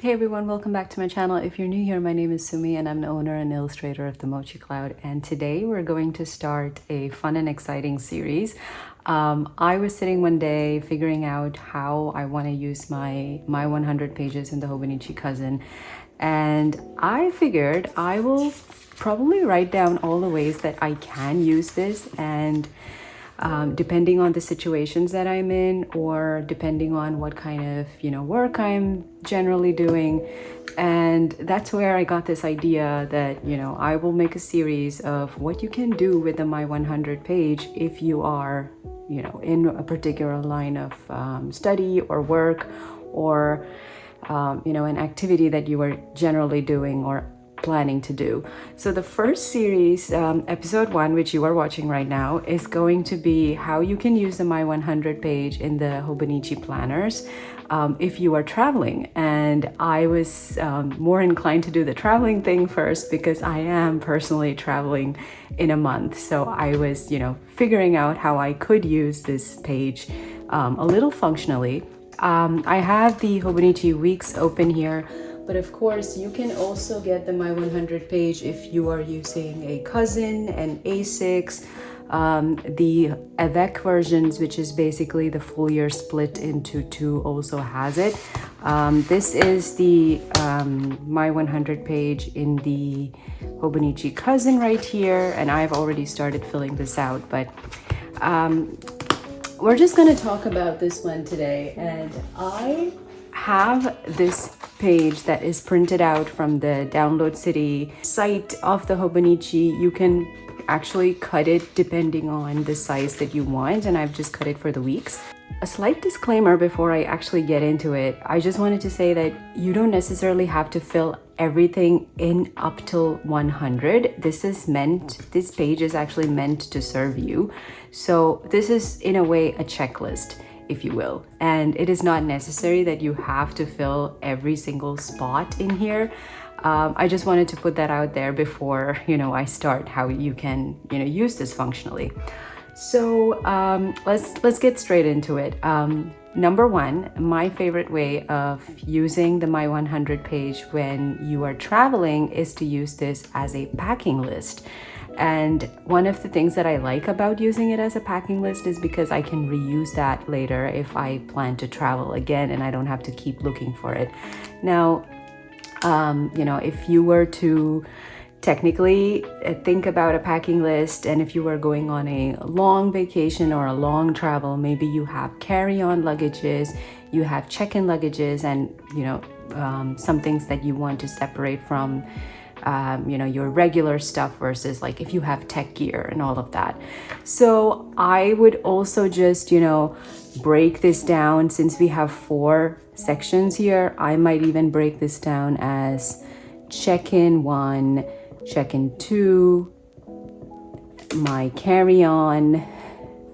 Hey everyone, welcome back to my channel. If you're new here, my name is Sumi and I'm the owner and illustrator of the Mochi Cloud. And today we're going to start a fun and exciting series. I was sitting one day figuring out how I want to use my 100 pages in the Hobonichi Cousin. And I figured I will probably write down all the ways that I can use this, and depending on the situations that I'm in, or depending on what kind of work I'm generally doing. And that's where I got this idea that I will make a series of what you can do with the My 100 page if you are in a particular line of study or work, or an activity that you are generally doing or planning to do. So the first series, episode 1, which you are watching right now, is going to be how you can use the My 100 page in the Hobonichi planners if you are traveling. And I was more inclined to do the traveling thing first because I am personally traveling in a month. So I was figuring out how I could use this page a little functionally. I have the Hobonichi weeks open here, but of course you can also get the My 100 page if you are using a Cousin, an A6, the avec versions, which is basically the full year split into two, also has it. This is the My 100 page in the Hobonichi Cousin right here, and I've already started filling this out, but we're just going to talk about this one today. And I have this page that is printed out from the Download City site of the Hobonichi. You can actually cut it depending on the size that you want, and I've just cut it for the weeks. A slight disclaimer before I actually get into it. I just wanted to say that you don't necessarily have to fill everything in up till 100. This page is actually meant to serve you. So this is in a way a checklist, if you will. And it is not necessary that you have to fill every single spot in here. I just wanted to put that out there before I start how you can use this functionally. So let's get straight into it. Number one, my favorite way of using the My 100 page when you are traveling is to use this as a packing list. And one of the things that I like about using it as a packing list is because I can reuse that later if I plan to travel again and I don't have to keep looking for it. Now, if you were to technically think about a packing list, and if you were going on a long vacation or a long travel, maybe you have carry-on luggages, you have check-in luggages, and some things that you want to separate from your regular stuff versus like if you have tech gear and all of that. So I would also just break this down. Since we have 4 sections here, I might even break this down as check-in 1, check-in 2, my carry-on,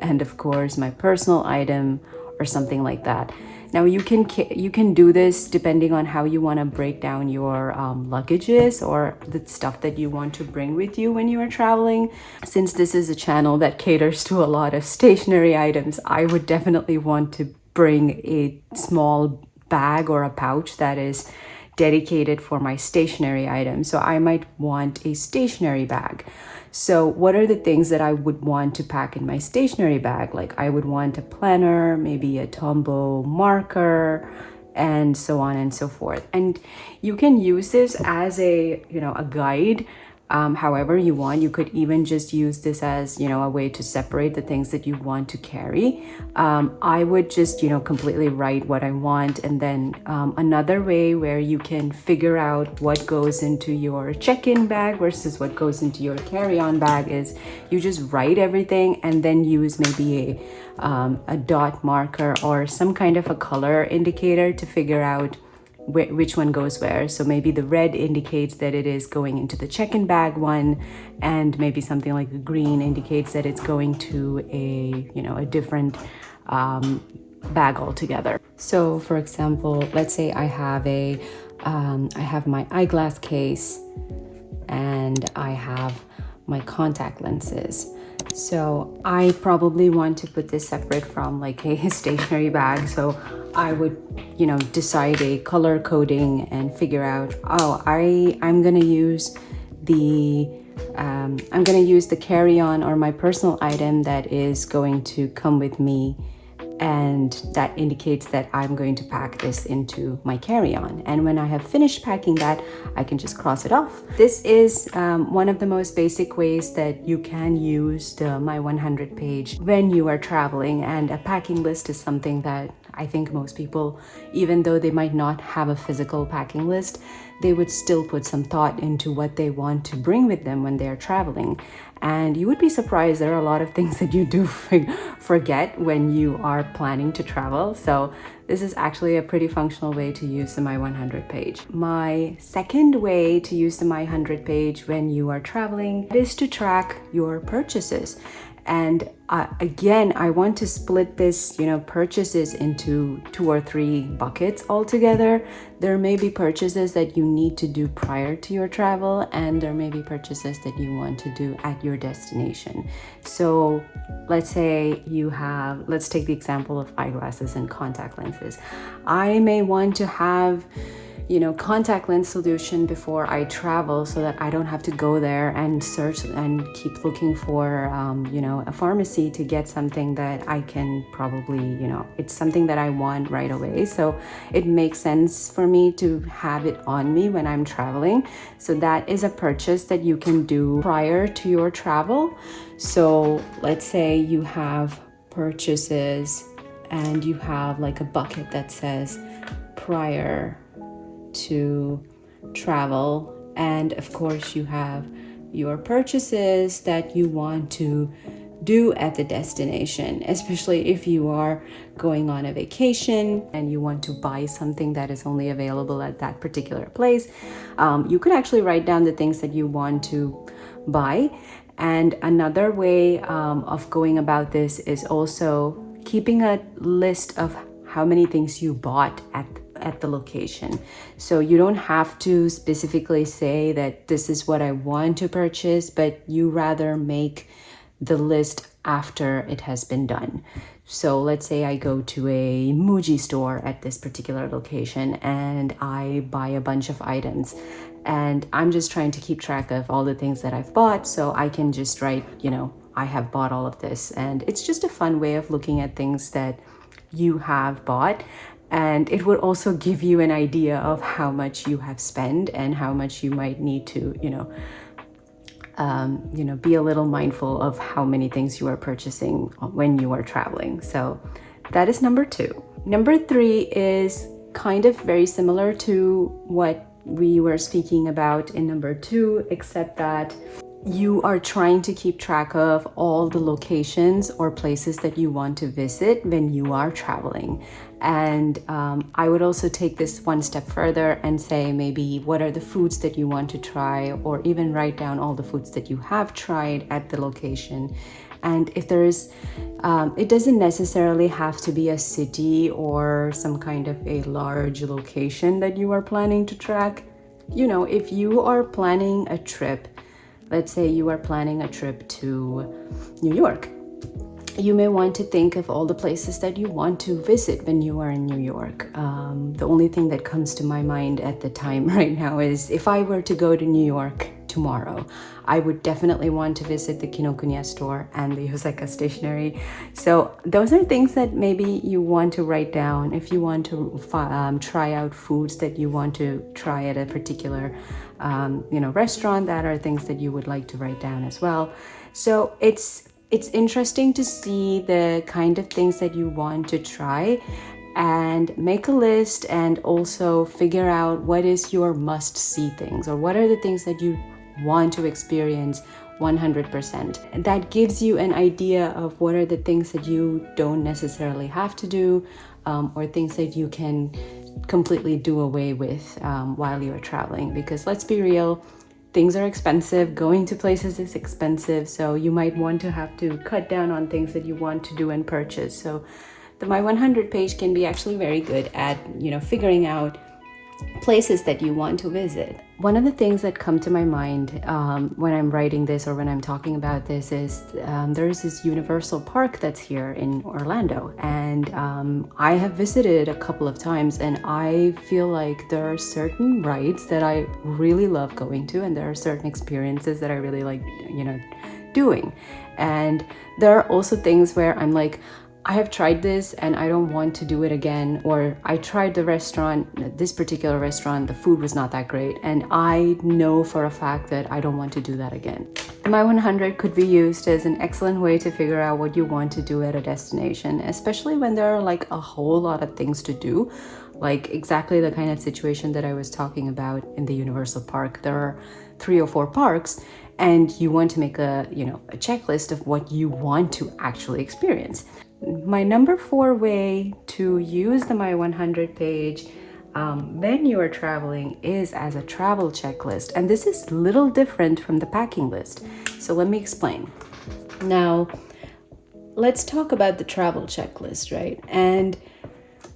and of course my personal item, or something like that. Now you can do this depending on how you want to break down your luggages or the stuff that you want to bring with you when you are traveling. Since this is a channel that caters to a lot of stationery items, I would definitely want to bring a small bag or a pouch that is dedicated for my stationery items. So I might want a stationery bag. So what are the things that I would want to pack in my stationery bag? Like I would want a planner, maybe a Tombow marker, and so on and so forth. And you can use this as a guide however you want. You could even just use this as a way to separate the things that you want to carry. I would just completely write what I want, and then another way where you can figure out what goes into your check-in bag versus what goes into your carry-on bag is you just write everything and then use maybe a dot marker or some kind of a color indicator to figure out which one goes where. So maybe the red indicates that it is going into the check-in bag one, and maybe something like the green indicates that it's going to a different bag altogether. So for example, let's say I have my eyeglass case and I have my contact lenses. So I probably want to put this separate from like a stationery bag. So I would, decide a color coding and figure out, oh, I'm gonna use the carry-on or my personal item that is going to come with me, and that indicates that I'm going to pack this into my carry-on. And when I have finished packing that, I can just cross it off. This is one of the most basic ways that you can use the My 100 page when you are traveling. And a packing list is something that I think most people, even though they might not have a physical packing list, they would still put some thought into what they want to bring with them when they're traveling. And you would be surprised, there are a lot of things that you do forget when you are planning to travel. So this is actually a pretty functional way to use the My 100 page. My second way to use the My 100 page when you are traveling is to track your purchases. And again, I want to split this, purchases into 2 or 3 buckets altogether. There may be purchases that you need to do prior to your travel, and there may be purchases that you want to do at your destination. So let's say let's take the example of eyeglasses and contact lenses. I may want to have contact lens solution before I travel, so that I don't have to go there and search and keep looking for a pharmacy to get something that I can probably it's something that I want right away. So it makes sense for me to have it on me when I'm traveling. So that is a purchase that you can do prior to your travel. So let's say you have purchases and you have like a bucket that says prior to travel, and of course you have your purchases that you want to do at the destination, especially if you are going on a vacation and you want to buy something that is only available at that particular place. You could actually write down the things that you want to buy. And another way of going about this is also keeping a list of how many things you bought at the location. So you don't have to specifically say that this is what I want to purchase, but you rather make the list after it has been done. So let's say I go to a Muji store at this particular location and I buy a bunch of items, and I'm just trying to keep track of all the things that I've bought, so I can just write, I have bought all of this. And it's just a fun way of looking at things that you have bought. And it would also give you an idea of how much you have spent and how much you might need to, be a little mindful of how many things you are purchasing when you are traveling. So that is number 2. Number 3 is kind of very similar to what we were speaking about in number 2, except that you are trying to keep track of all the locations or places that you want to visit when you are traveling. And I would also take this one step further and say maybe what are the foods that you want to try, or even write down all the foods that you have tried at the location. And if there is, it doesn't necessarily have to be a city or some kind of a large location that you are planning to track. If you are planning a trip, let's say you are planning a trip to New York, you may want to think of all the places that you want to visit when you are in New York. The only thing that comes to my mind at the time right now is if I were to go to New York tomorrow, I would definitely want to visit the Kinokuniya store and the Yosaka stationery. So those are things that maybe you want to write down if you want to try out foods that you want to try at a particular restaurant. That are things that you would like to write down as well. So it's interesting to see the kind of things that you want to try and make a list, and also figure out what is your must-see things, or what are the things that you want to experience 100%. And that gives you an idea of what are the things that you don't necessarily have to do, or things that you can completely do away with while you're traveling. Because let's be real, things are expensive. Going to places is expensive. So you might want to have to cut down on things that you want to do and purchase. So the My 100 page can be actually very good at, figuring out places that you want to visit. One of the things that come to my mind when I'm writing this or when I'm talking about this is there's this Universal Park that's here in Orlando, and I have visited a couple of times, and I feel like there are certain rides that I really love going to, and there are certain experiences that I really like, doing. And there are also things where I'm like, I have tried this and I don't want to do it again, or I tried this particular restaurant, the food was not that great, and I know for a fact that I don't want to do that again. My 100 could be used as an excellent way to figure out what you want to do at a destination, especially when there are like a whole lot of things to do, like exactly the kind of situation that I was talking about in the Universal Park. There are 3 or 4 parks, and you want to make a checklist of what you want to actually experience. My number 4 way to use the My 100 page when you are traveling is as a travel checklist. And this is a little different from the packing list. So let me explain. Now, let's talk about the travel checklist, right? And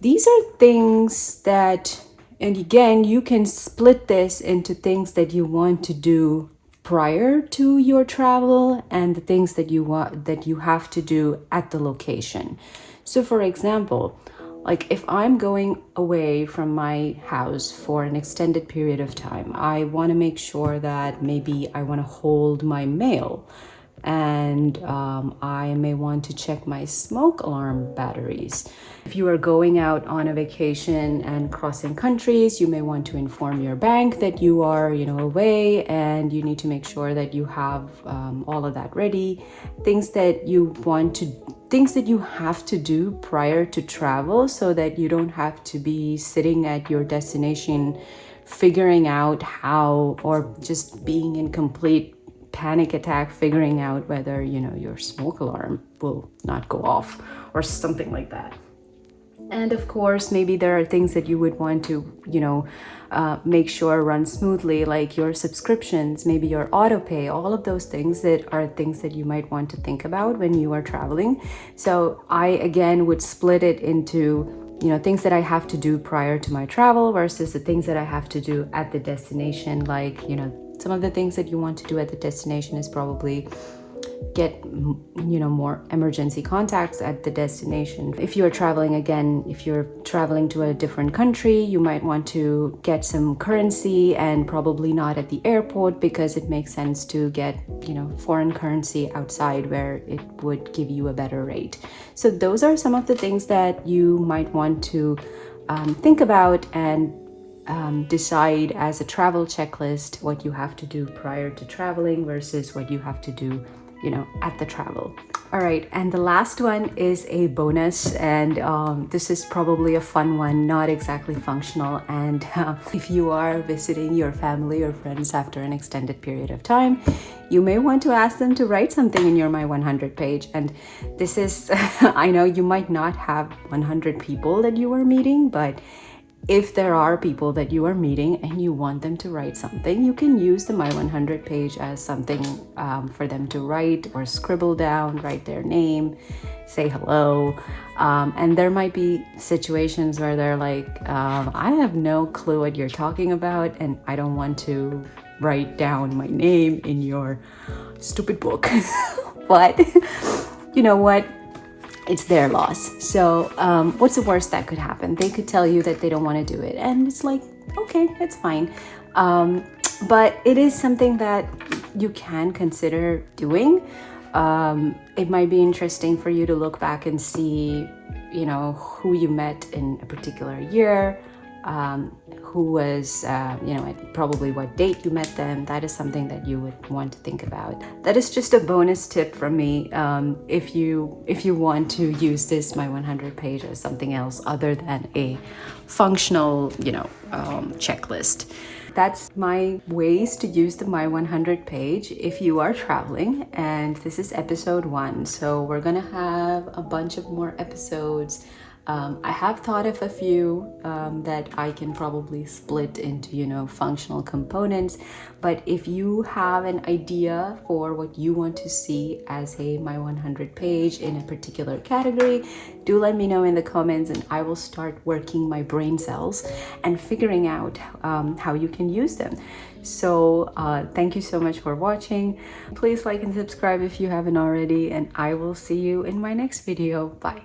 these are things that, and again, you can split this into things that you want to do prior to your travel and the things that you have to do at the location. So for example, like if I'm going away from my house for an extended period of time, I want to make sure that maybe I want to hold my mail, and I may want to check my smoke alarm batteries. If you are going out on a vacation and crossing countries, you may want to inform your bank that you are, away, and you need to make sure that you have all of that ready. Things that you have to do prior to travel, so that you don't have to be sitting at your destination figuring out how, or just being in complete panic attack figuring out whether your smoke alarm will not go off or something like that. And of course, maybe there are things that you would want to make sure run smoothly, like your subscriptions, maybe your auto pay, all of those things that are things that you might want to think about when you are traveling. So I again would split it into things that I have to do prior to my travel versus the things that I have to do at the destination. Like some of the things that you want to do at the destination is probably get more emergency contacts at the destination. If you're traveling to a different country, you might want to get some currency, and probably not at the airport, because it makes sense to get foreign currency outside where it would give you a better rate. So those are some of the things that you might want to think about and decide as a travel checklist what you have to do prior to traveling versus what you have to do at the travel. All right, and the last one is a bonus, and this is probably a fun one, not exactly functional. And if you are visiting your family or friends after an extended period of time, you may want to ask them to write something in your My 100 page. And this is, I know you might not have 100 people that you are meeting, but if there are people that you are meeting and you want them to write something, you can use the My 100 page as something for them to write or scribble down, write their name, say hello. And there might be situations where they're like, I have no clue what you're talking about, and I don't want to write down my name in your stupid book. But you know what? It's their loss. So what's the worst that could happen? They could tell you that they don't want to do it, and it's like, okay, it's fine. But it is something that you can consider doing. It might be interesting for you to look back and see, who you met in a particular year, who was, probably what date you met them. That is something that you would want to think about. That is just a bonus tip from me. If you want to use this My 100 page as something else other than a functional, checklist. That's my ways to use the My 100 page if you are traveling. And this is episode 1. So we're gonna have a bunch of more episodes I have thought of a few that I can probably split into, functional components. But if you have an idea for what you want to see as a My 100 page in a particular category, do let me know in the comments, and I will start working my brain cells and figuring out how you can use them. So thank you so much for watching. Please like and subscribe if you haven't already, and I will see you in my next video. Bye.